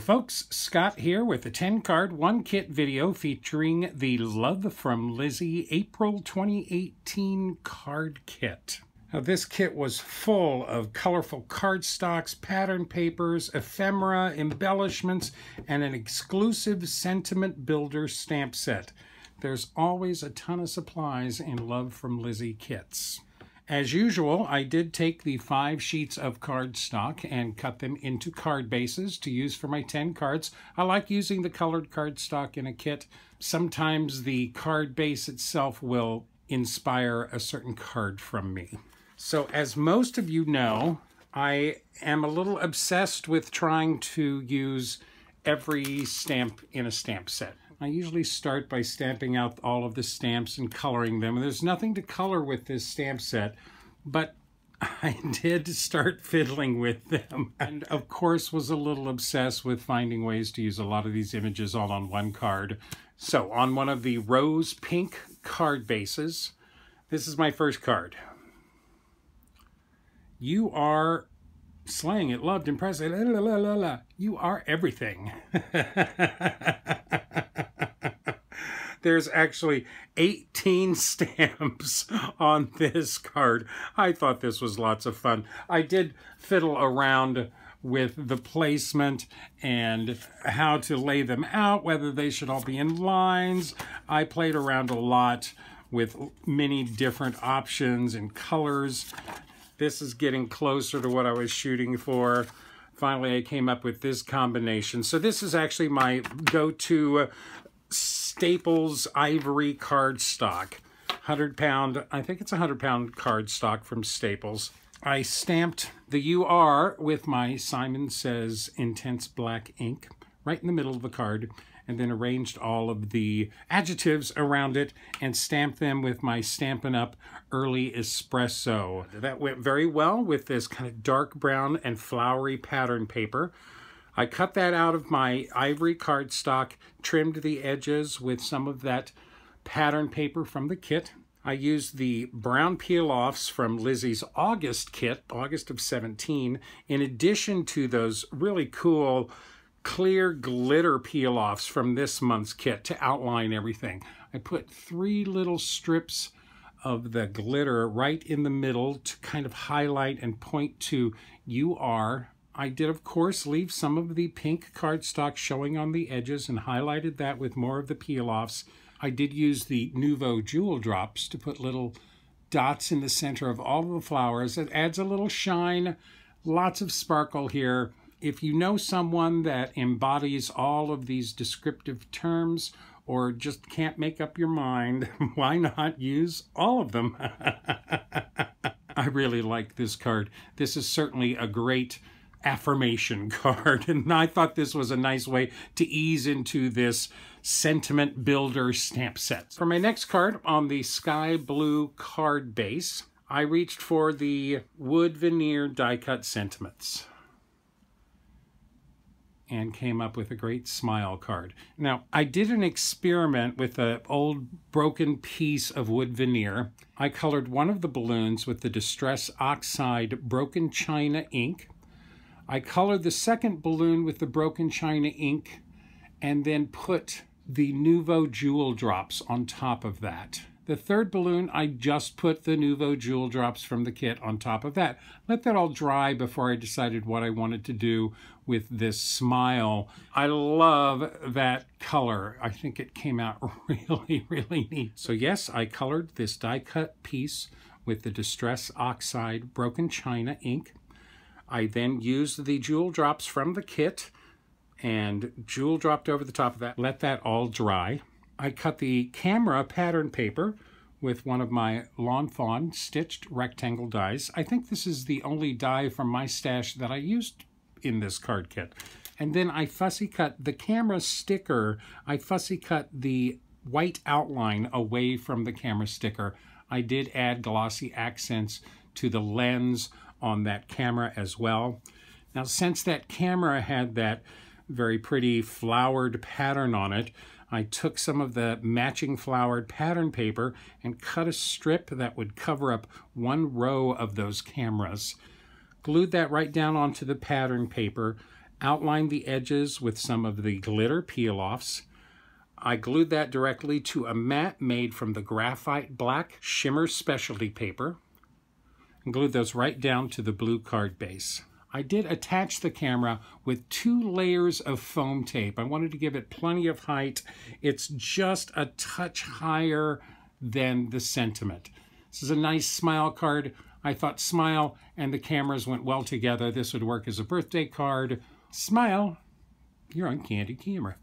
folks, Scott here with a 10-card, 1-kit video featuring the Love from Lizi April 2018 card kit. Now, this kit was full of colorful cardstocks, pattern papers, ephemera, embellishments, and an exclusive sentiment builder stamp set. There's always a ton of supplies in Love from Lizi kits. As usual, I did take the 5 sheets of cardstock and cut them into card bases to use for my 10 cards. I like using the colored cardstock in a kit. Sometimes the card base itself will inspire a certain card from me. So as most of you know, I am a little obsessed with trying to use every stamp in a stamp set. I usually start by stamping out all of the stamps and coloring them. There's nothing to color with this stamp set, but I did start fiddling with them. And of course was a little obsessed with finding ways to use a lot of these images all on one card. So on one of the rose pink card bases, this is my first card. You are slaying it, loved, impressed. La, la, la, la, la. You are everything. There's actually 18 stamps on this card. I thought this was lots of fun. I did fiddle around with the placement and how to lay them out, whether they should all be in lines. I played around a lot with many different options and colors. This is getting closer to what I was shooting for. Finally, I came up with this combination. So this is actually my go-to Staples Ivory cardstock. 100-pound, I think it's 100-pound cardstock from Staples. I stamped the UR with my Simon Says Intense Black ink right in the middle of the card, and then arranged all of the adjectives around it and stamped them with my Stampin' Up! Early Espresso. That went very well with this kind of dark brown and flowery pattern paper. I cut that out of my ivory cardstock, trimmed the edges with some of that pattern paper from the kit. I used the brown peel-offs from Lizi's August kit, August of 17, in addition to those really cool clear glitter peel-offs from this month's kit to outline everything. I put 3 little strips of the glitter right in the middle to kind of highlight and point to UR. I did, of course, leave some of the pink cardstock showing on the edges and highlighted that with more of the peel-offs. I did use the Nouveau Jewel Drops to put little dots in the center of all of the flowers. It adds a little shine, lots of sparkle here. If you know someone that embodies all of these descriptive terms or just can't make up your mind, why not use all of them? I really like this card. This is certainly a great affirmation card, and I thought this was a nice way to ease into this sentiment builder stamp set. For my next card on the sky blue card base, I reached for the wood veneer die cut sentiments and came up with a great smile card. Now, I did an experiment with an old broken piece of wood veneer. I colored one of the balloons with the Distress Oxide Broken China ink. I colored the second balloon with the Broken China ink and then put the Nouveau Jewel Drops on top of that. The third balloon, I just put the Nouveau Jewel Drops from the kit on top of that. Let that all dry before I decided what I wanted to do with this smile. I love that color. I think it came out really, really neat. So yes, I colored this die cut piece with the Distress Oxide Broken China ink. I then used the Jewel Drops from the kit and jewel dropped over the top of that. Let that all dry. I cut the camera pattern paper with one of my Lawn Fawn stitched rectangle dies. I think this is the only die from my stash that I used in this card kit. And then I fussy cut the camera sticker. I fussy cut the white outline away from the camera sticker. I did add glossy accents to the lens on that camera as well. Now, since that camera had that very pretty flowered pattern on it, I took some of the matching flowered pattern paper and cut a strip that would cover up one row of those cameras. Glued that right down onto the pattern paper, outlined the edges with some of the glitter peel-offs. I glued that directly to a mat made from the graphite black shimmer specialty paper and glued those right down to the blue card base. I did attach the camera with 2 layers of foam tape. I wanted to give it plenty of height. It's just a touch higher than the sentiment. This is a nice smile card. I thought smile and the cameras went well together. This would work as a birthday card. Smile, you're on candid camera.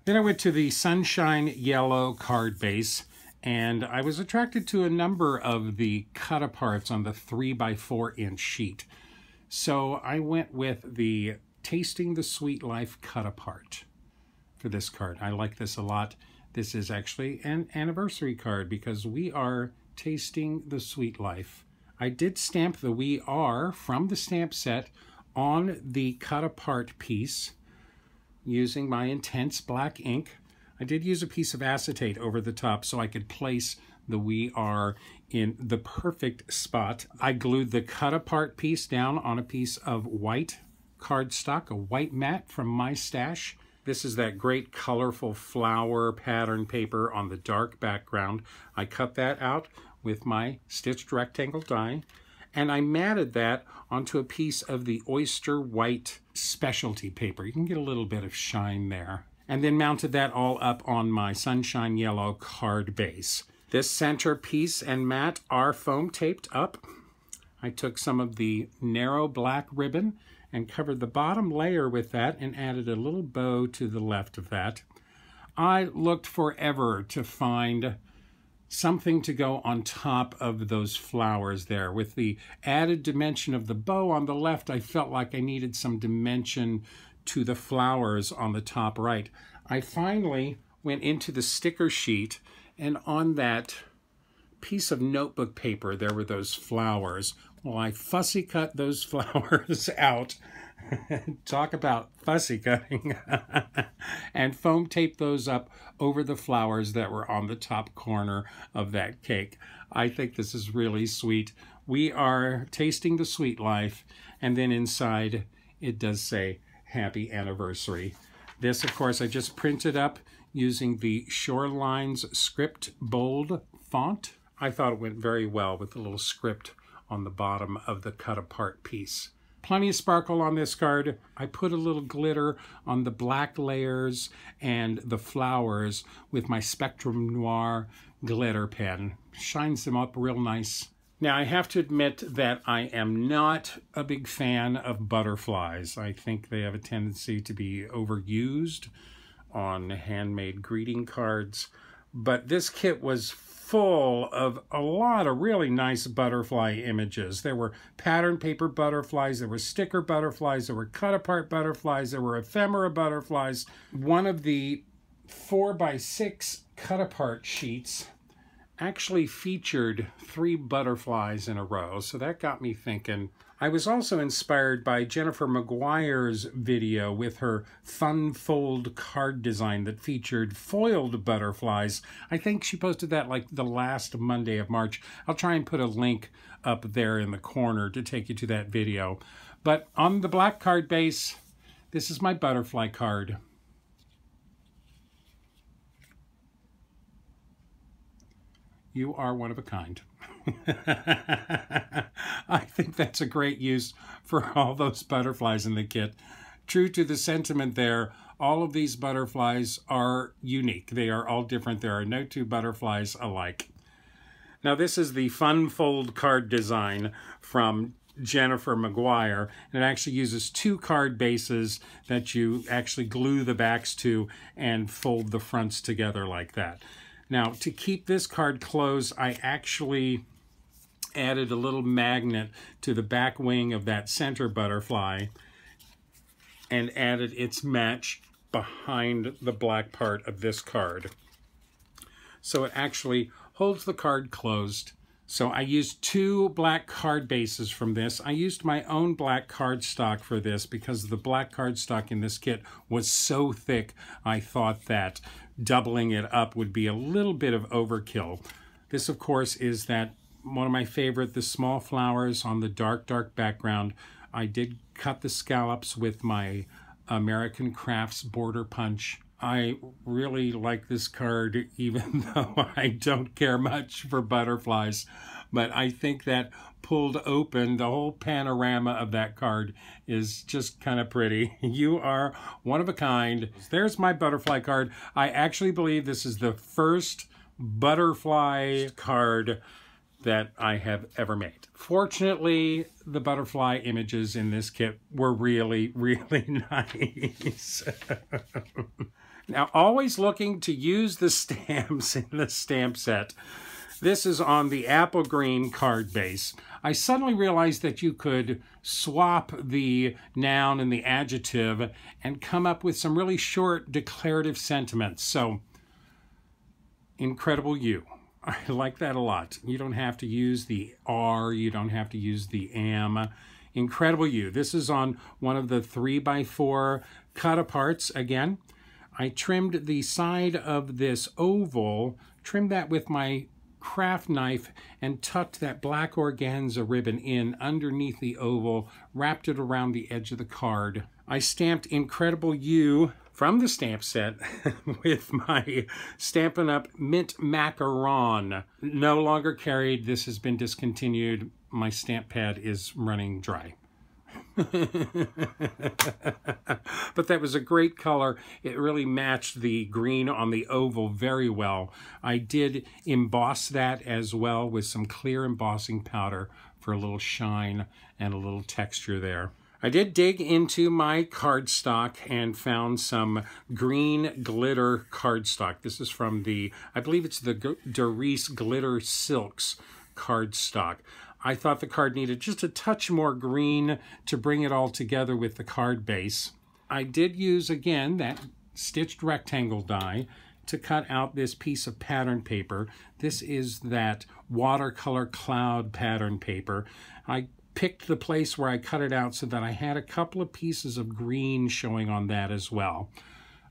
Then I went to the Sunshine Yellow card base, and I was attracted to a number of the cut-aparts on the 3x4-inch sheet. So I went with the Tasting the Sweet Life cut-apart for this card. I like this a lot. This is actually an anniversary card because we are tasting the sweet life. I did stamp the "We Are" from the stamp set on the cut-apart piece using my intense black ink. I did use a piece of acetate over the top so I could place the "We Are" in the perfect spot. I glued the cut-apart piece down on a piece of white cardstock, a white mat from my stash. This is that great colorful flower pattern paper on the dark background. I cut that out with my stitched rectangle die, and I matted that onto a piece of the oyster white specialty paper. You can get a little bit of shine there. And then mounted that all up on my Sunshine Yellow card base. This center piece and mat are foam taped up. I took some of the narrow black ribbon and covered the bottom layer with that and added a little bow to the left of that. I looked forever to find something to go on top of those flowers there. With the added dimension of the bow on the left, I felt like I needed some dimension to the flowers on the top right. I finally went into the sticker sheet, and on that piece of notebook paper there were those flowers. Well, I fussy cut those flowers out. Talk about fussy cutting. And foam taped those up over the flowers that were on the top corner of that cake. I think this is really sweet. We are tasting the sweet life, and then inside it does say happy anniversary. This, of course, I just printed up using the Shorelines script bold font. I thought it went very well with the little script on the bottom of the cut-apart piece. Plenty of sparkle on this card. I put a little glitter on the black layers and the flowers with my Spectrum Noir glitter pen. Shines them up real nice. Now, I have to admit that I am not a big fan of butterflies. I think they have a tendency to be overused on handmade greeting cards. But this kit was full of a lot of really nice butterfly images. There were pattern paper butterflies, there were sticker butterflies, there were cut-apart butterflies, there were ephemera butterflies. One of the 4x6 cut-apart sheets actually featured 3 butterflies in a row, so that got me thinking. I was also inspired by Jennifer Maguire's video with her fun fold card design that featured foiled butterflies. I think she posted that like the last Monday of March. I'll try and put a link up there in the corner to take you to that video. But on the black card base, this is my butterfly card. You are one of a kind. I think that's a great use for all those butterflies in the kit. True to the sentiment there, all of these butterflies are unique. They are all different. There are no 2 butterflies alike. Now, this is the fun fold card design from Jennifer Maguire, and it actually uses 2 card bases that you actually glue the backs to and fold the fronts together like that. Now, to keep this card closed, I actually added a little magnet to the back wing of that center butterfly and added its match behind the black part of this card. So it actually holds the card closed. So I used 2 black card bases from this. I used my own black cardstock for this because the black cardstock in this kit was so thick, I thought that doubling it up would be a little bit of overkill. This, of course, is that one of my favorite, the small flowers on the dark, dark background. I did cut the scallops with my American Crafts border punch. I really like this card, even though I don't care much for butterflies. But I think that pulled open, the whole panorama of that card is just kind of pretty. You are one of a kind. There's my butterfly card. I actually believe this is the first butterfly card that I have ever made. Fortunately, the butterfly images in this kit were really, really nice. Now, always looking to use the stamps in the stamp set. This is on the apple green card base. I suddenly realized that you could swap the noun and the adjective and come up with some really short declarative sentiments. So, incredible you. I like that a lot. You don't have to use the are, you don't have to use the am. Incredible you. This is on one of the 3x4 cut-aparts again. I trimmed the side of this oval, trimmed that with my craft knife, and tucked that black organza ribbon in underneath the oval, wrapped it around the edge of the card. I stamped Incredible You from the stamp set with my Stampin' Up! Mint Macaron. No longer carried. This has been discontinued. My stamp pad is running dry. But that was a great color. It really matched the green on the oval very well. I did emboss that as well with some clear embossing powder for a little shine and a little texture there. I did dig into my cardstock and found some green glitter cardstock. This is from the, I believe it's the Doris Glitter Silks cardstock. I thought the card needed just a touch more green to bring it all together with the card base. I did use, again, that stitched rectangle die to cut out this piece of pattern paper. This is that watercolor cloud pattern paper. I picked the place where I cut it out so that I had a couple of pieces of green showing on that as well.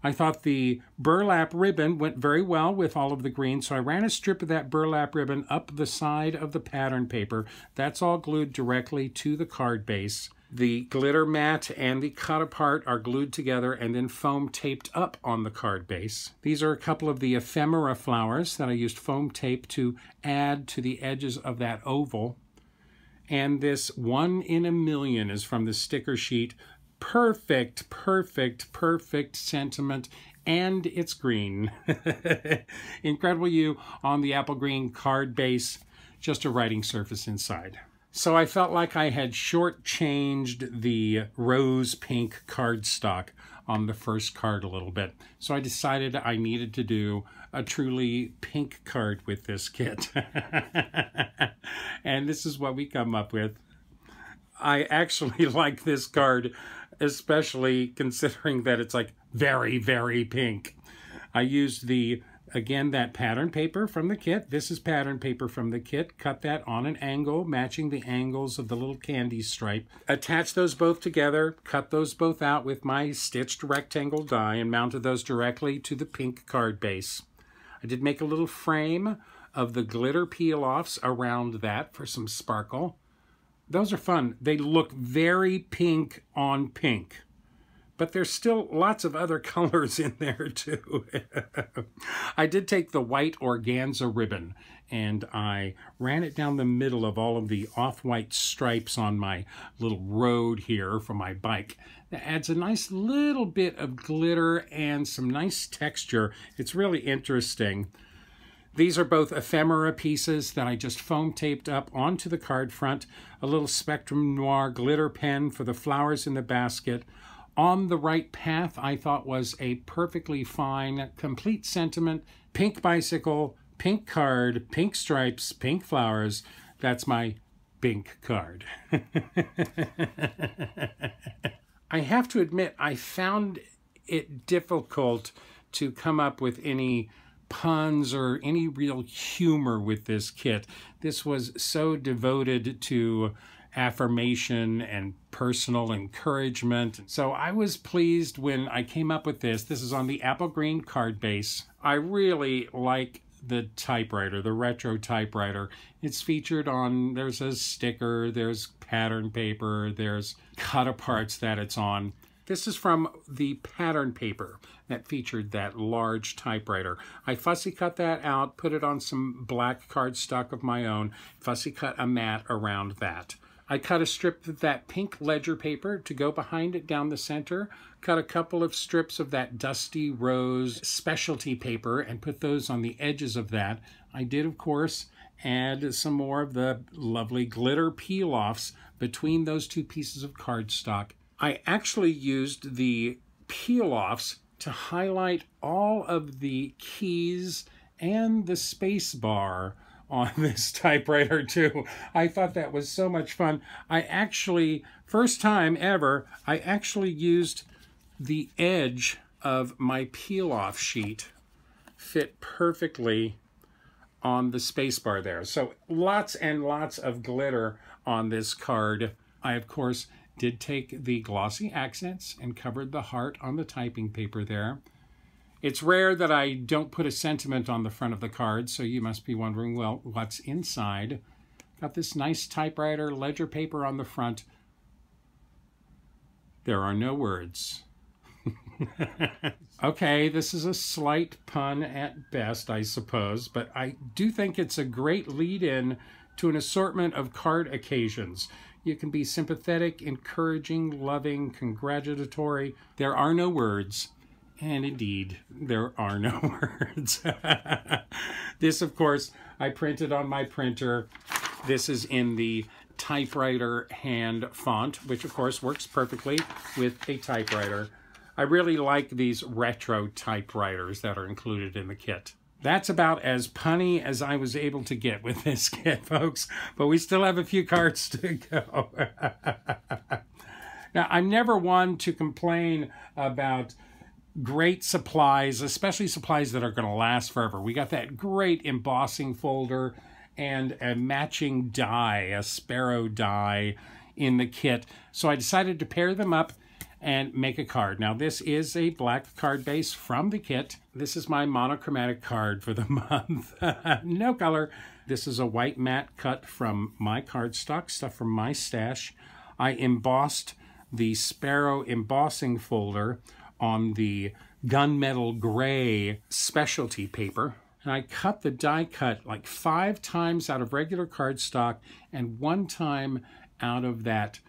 I thought the burlap ribbon went very well with all of the green, so I ran a strip of that burlap ribbon up the side of the pattern paper. That's all glued directly to the card base. The glitter mat and the cut apart are glued together and then foam taped up on the card base. These are a couple of the ephemera flowers that I used foam tape to add to the edges of that oval. And this 1 in a million is from the sticker sheet. Perfect, perfect, perfect sentiment, and it's green. Incredible You on the apple green card base, just a writing surface inside. So I felt like I had shortchanged the rose pink cardstock on the first card a little bit. So I decided I needed to do a truly pink card with this kit. And this is what we come up with. I actually like this card, especially considering that it's like very, very pink. I used the, again, that pattern paper from the kit. This is pattern paper from the kit. Cut that on an angle, matching the angles of the little candy stripe. Attach those both together, cut those both out with my stitched rectangle die, and mounted those directly to the pink card base. I did make a little frame of the glitter peel-offs around that for some sparkle. Those are fun. They look very pink on pink, but there's still lots of other colors in there too. I did take the white organza ribbon and I ran it down the middle of all of the off-white stripes on my little road here for my bike. That adds a nice little bit of glitter and some nice texture. It's really interesting. These are both ephemera pieces that I just foam taped up onto the card front. A little Spectrum Noir glitter pen for the flowers in the basket. On the Right Path, I thought was a perfectly fine, complete sentiment. Pink bicycle, pink card, pink stripes, pink flowers. That's my pink card. I have to admit, I found it difficult to come up with any puns or any real humor with this kit. This was so devoted to affirmation and personal encouragement. So I was pleased when I came up with this. This is on the apple green card base. I really like the typewriter, the retro typewriter. It's featured on, there's a sticker, there's pattern paper, there's cut-aparts that it's on. This is from the pattern paper that featured that large typewriter. I fussy cut that out, put it on some black cardstock of my own, fussy cut a mat around that. I cut a strip of that pink ledger paper to go behind it down the center, cut a couple of strips of that dusty rose specialty paper and put those on the edges of that. I did, of course, add some more of the lovely glitter peel-offs between those two pieces of cardstock. I actually used the peel-offs to highlight all of the keys and the space bar on this typewriter too. I thought that was so much fun. I actually, first time ever, I actually used the edge of my peel-off sheet, fit perfectly on the space bar there. So lots and lots of glitter on this card. I, of course, did take the glossy accents and covered the heart on the typing paper there. It's rare that I don't put a sentiment on the front of the card, so you must be wondering, well, what's inside? Got this nice typewriter ledger paper on the front. There are no words. Okay, this is a slight pun at best, I suppose, but I do think it's a great lead-in to an assortment of card occasions. You can be sympathetic, encouraging, loving, congratulatory. There are no words. And indeed, there are no words. This, of course, I printed on my printer. This is in the typewriter hand font, which, of course, works perfectly with a typewriter. I really like these retro typewriters that are included in the kit. That's about as punny as I was able to get with this kit, folks. But we still have a few cards to go. Now, I'm never one to complain about great supplies, especially supplies that are going to last forever. We got that great embossing folder and a matching die, a sparrow die in the kit. So I decided to pair them up and make a card. Now this is a black card base from the kit. This is my monochromatic card for the month. No color. This is a white matte cut from my cardstock, stuff from my stash. I embossed the sparrow embossing folder on the gunmetal gray specialty paper. And I cut the die cut like 5 times out of regular cardstock and 1 time out of that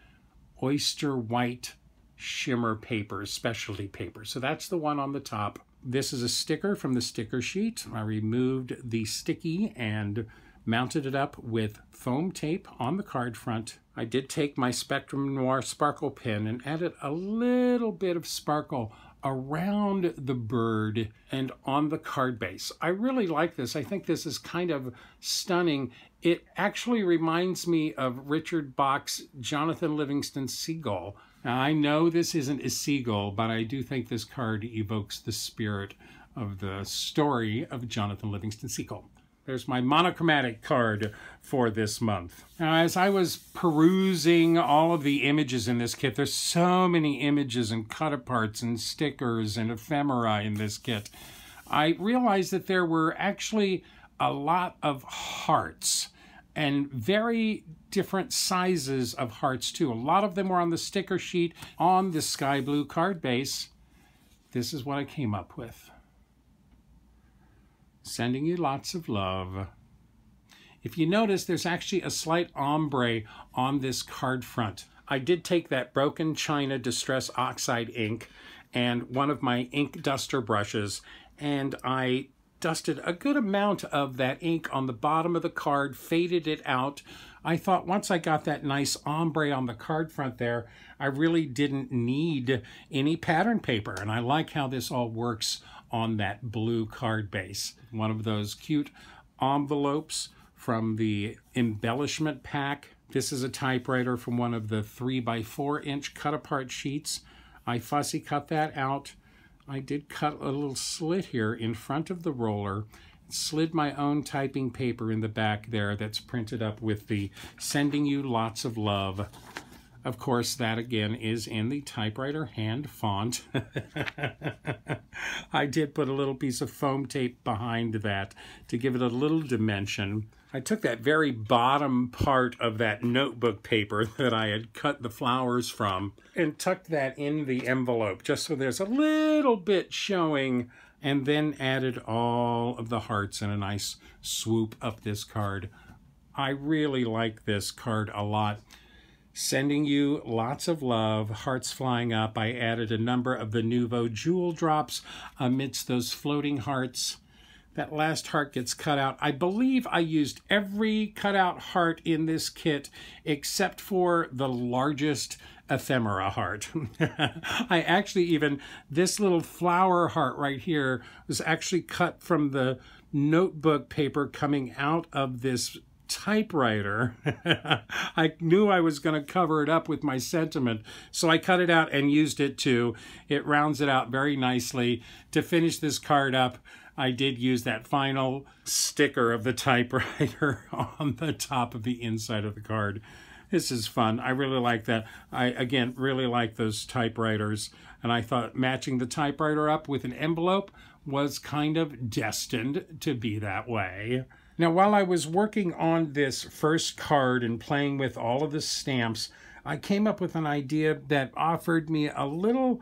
oyster white shimmer paper, specialty paper. So that's the one on the top. This is a sticker from the sticker sheet. I removed the sticky and mounted it up with foam tape on the card front. I did take my Spectrum Noir sparkle pen and added a little bit of sparkle around the bird and on the card base. I really like this. I think this is kind of stunning. It actually reminds me of Richard Bach's Jonathan Livingston Seagull. Now, I know this isn't a seagull, but I do think this card evokes the spirit of the story of Jonathan Livingston Seagull. There's my monochromatic card for this month. Now, as I was perusing all of the images in this kit, there's so many images and cut-aparts and stickers and ephemera in this kit. I realized that there were actually a lot of hearts and very different sizes of hearts too. A lot of them were on the sticker sheet on the sky blue card base. This is what I came up with. Sending you lots of love. If you notice, there's actually a slight ombre on this card front. I did take that broken China Distress Oxide ink and one of my ink duster brushes, and I dusted a good amount of that ink on the bottom of the card, faded it out. I thought once I got that nice ombre on the card front there, I really didn't need any pattern paper, and I like how this all works on that blue card base. One of those cute envelopes from the embellishment pack. This is a typewriter from one of the 3x4-inch cut-apart sheets. I fussy cut that out. I did cut a little slit here in front of the roller, slid my own typing paper in the back there that's printed up with the sending you lots of love. Of course, that again is in the typewriter hand font. I did put a little piece of foam tape behind that to give it a little dimension. I took that very bottom part of that notebook paper that I had cut the flowers from and tucked that in the envelope just so there's a little bit showing, and then added all of the hearts in a nice swoop up this card. I really like this card a lot. Sending you lots of love, hearts flying up. I added a number of the Nouveau Jewel drops amidst those floating hearts. That last heart gets cut out. I believe I used every cutout heart in this kit except for the largest ephemera heart. I actually even, this little flower heart right here was actually cut from the notebook paper coming out of this typewriter. I knew I was going to cover it up with my sentiment, so I cut it out and used it too. It rounds it out very nicely. To finish this card up, I did use that final sticker of the typewriter on the top of the inside of the card. This is fun. I really like that. I, again, really like those typewriters, and I thought matching the typewriter up with an envelope was kind of destined to be that way. Now, while I was working on this first card and playing with all of the stamps, I came up with an idea that offered me a little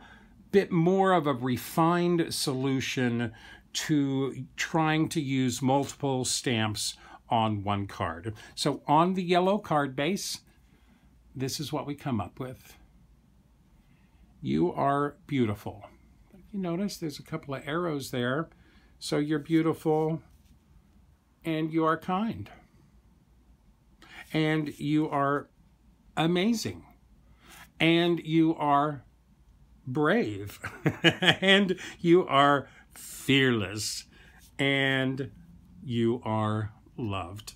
bit more of a refined solution to trying to use multiple stamps on one card. So on the yellow card base, this is what we come up with. You are beautiful. You notice there's a couple of arrows there. So you're beautiful, and you are kind, and you are amazing, and you are brave, and you are fearless, and you are loved.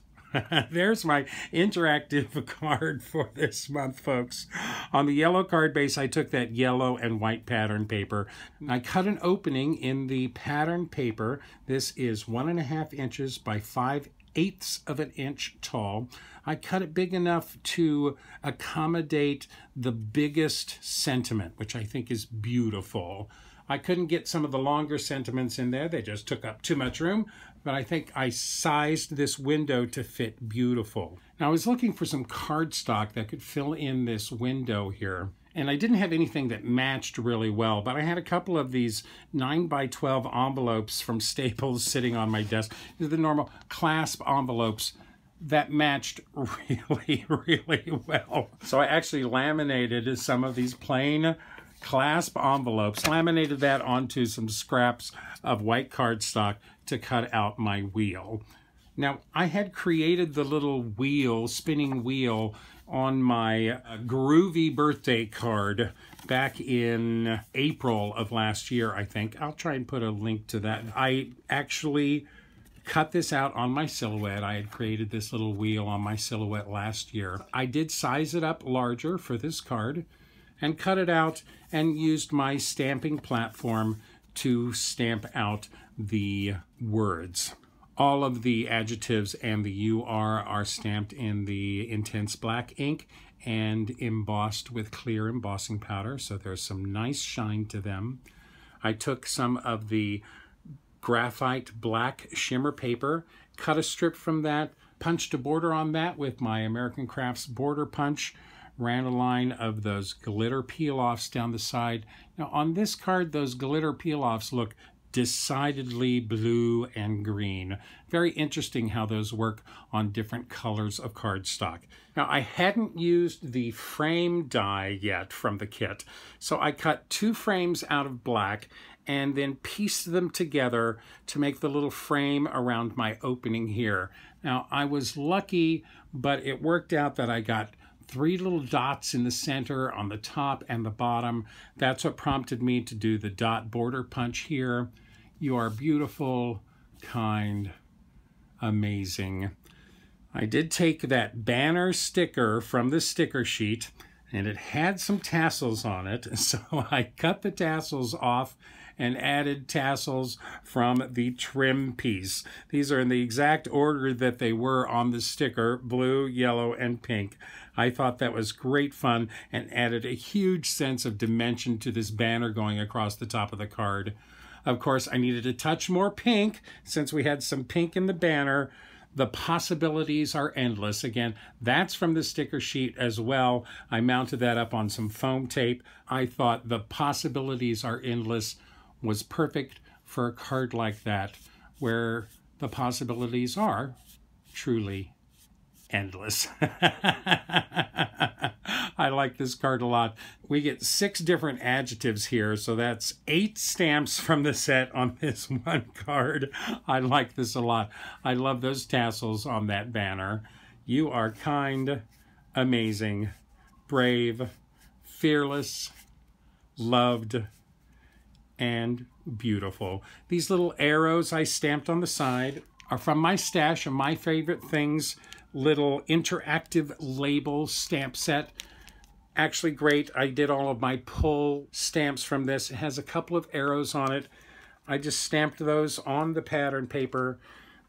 There's my interactive card for this month, folks. On the yellow card base, I took that yellow and white pattern paper. I cut an opening in the pattern paper. This is 1.5 inches by 5/8 of an inch tall. I cut it big enough to accommodate the biggest sentiment, which I think is beautiful. I couldn't get some of the longer sentiments in there. They just took up too much room, but I think I sized this window to fit beautiful. Now, I was looking for some cardstock that could fill in this window here, and I didn't have anything that matched really well, but I had a couple of these 9x12 envelopes from Staples sitting on my desk. These are the normal clasp envelopes that matched really, really well. So I actually laminated some of these plain clasp envelopes, laminated that onto some scraps of white cardstock to cut out my wheel. Now, I had created the little wheel, spinning wheel, on my groovy birthday card back in April of last year, I think. I'll try and put a link to that. I actually cut this out on my silhouette. I had created this little wheel on my silhouette last year. I did size it up larger for this card and cut it out and used my stamping platform to stamp out the words. All of the adjectives and the UR are stamped in the intense black ink and embossed with clear embossing powder, so there's some nice shine to them. I took some of the graphite black shimmer paper, cut a strip from that, punched a border on that with my American Crafts border punch, ran a line of those glitter peel-offs down the side. Now on this card, those glitter peel-offs look decidedly blue and green. Very interesting how those work on different colors of cardstock. Now I hadn't used the frame die yet from the kit, so I cut 2 frames out of black and then pieced them together to make the little frame around my opening here. Now I was lucky, but it worked out that I got 3 little dots in the center on the top and the bottom. That's what prompted me to do the dot border punch here. You are beautiful, kind, amazing. I did take that banner sticker from the sticker sheet, and it had some tassels on it, so I cut the tassels off and added tassels from the trim piece. These are in the exact order that they were on the sticker, blue, yellow, and pink. I thought that was great fun and added a huge sense of dimension to this banner going across the top of the card. Of course, I needed a touch more pink since we had some pink in the banner. The possibilities are endless. Again, that's from the sticker sheet as well. I mounted that up on some foam tape. I thought the possibilities are endless was perfect for a card like that, where the possibilities are truly endless. I like this card a lot. We get 6 different adjectives here, so that's 8 stamps from the set on this one card. I like this a lot. I love those tassels on that banner. You are kind, amazing, brave, fearless, loved, and beautiful. These little arrows I stamped on the side are from my stash of My Favorite Things little interactive label stamp set. Actually great. I did all of my pull stamps from this. It has a couple of arrows on it. I just stamped those on the pattern paper.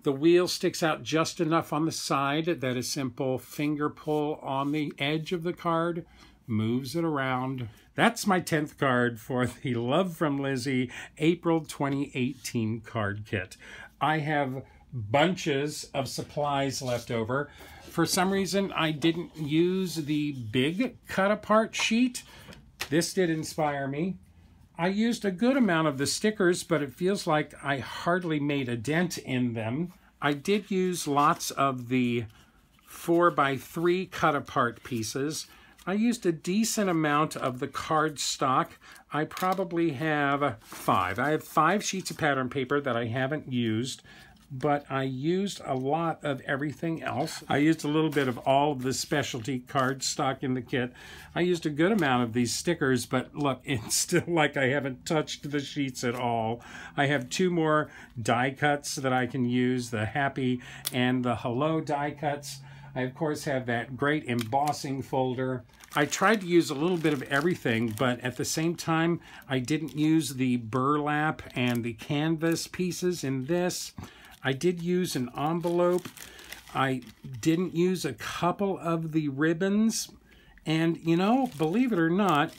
The wheel sticks out just enough on the side that a simple finger pull on the edge of the card moves it around. That's my 10th card for the Love from Lizi April 2018 card kit. I have bunches of supplies left over. For some reason, I didn't use the big cut-apart sheet. This did inspire me. I used a good amount of the stickers, but it feels like I hardly made a dent in them. I did use lots of the 4x3 cut-apart pieces. I used a decent amount of the cardstock. I probably have 5. I have 5 sheets of pattern paper that I haven't used, but I used a lot of everything else. I used a little bit of all of the specialty cardstock in the kit. I used a good amount of these stickers, but look, it's still like I haven't touched the sheets at all. I have 2 more die cuts that I can use, the Happy and the Hello die cuts. I, of course, have that great embossing folder. I tried to use a little bit of everything, but at the same time, I didn't use the burlap and the canvas pieces in this. I did use an envelope. I didn't use a couple of the ribbons. And, you know, believe it or not,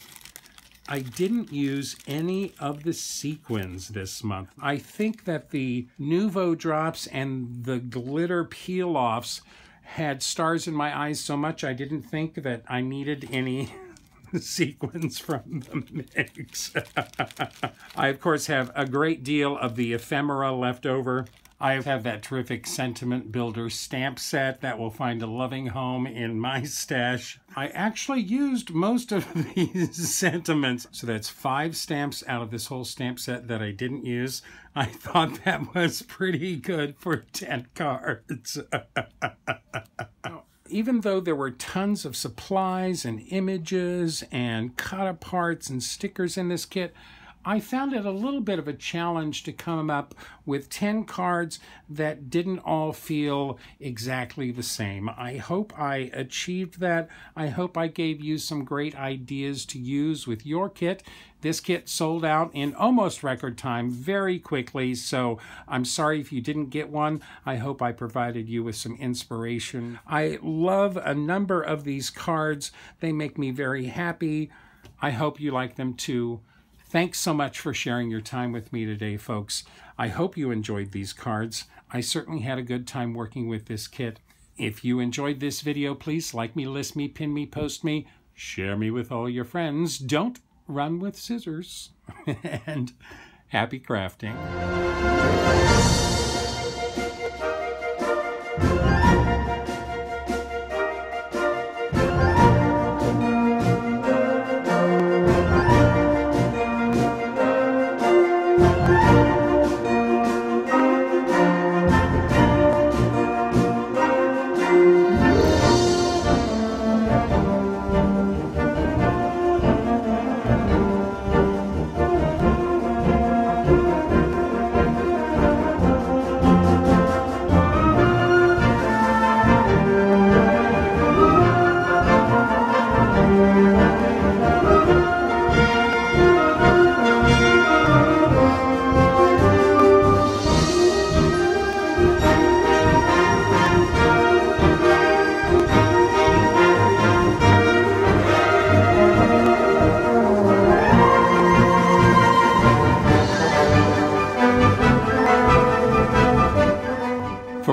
I didn't use any of the sequins this month. I think that the Nuvo drops and the glitter peel-offs had stars in my eyes so much I didn't think that I needed any sequins from the mix. I, of course, have a great deal of the ephemera left over. I have that terrific sentiment builder stamp set that will find a loving home in my stash. I actually used most of these sentiments. So that's 5 stamps out of this whole stamp set that I didn't use. I thought that was pretty good for 10 cards. Even though there were tons of supplies and images and cut-aparts and stickers in this kit, I found it a little bit of a challenge to come up with 10 cards that didn't all feel exactly the same. I hope I achieved that. I hope I gave you some great ideas to use with your kit. This kit sold out in almost record time very quickly, so I'm sorry if you didn't get one. I hope I provided you with some inspiration. I love a number of these cards. They make me very happy. I hope you like them too. Thanks so much for sharing your time with me today, folks. I hope you enjoyed these cards. I certainly had a good time working with this kit. If you enjoyed this video, please like me, list me, pin me, post me, share me with all your friends. Don't run with scissors. And happy crafting.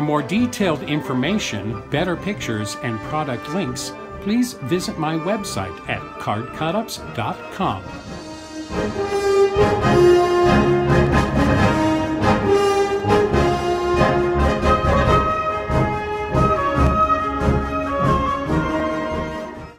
more detailed information, better pictures, and product links, please visit my website at cardcutups.com.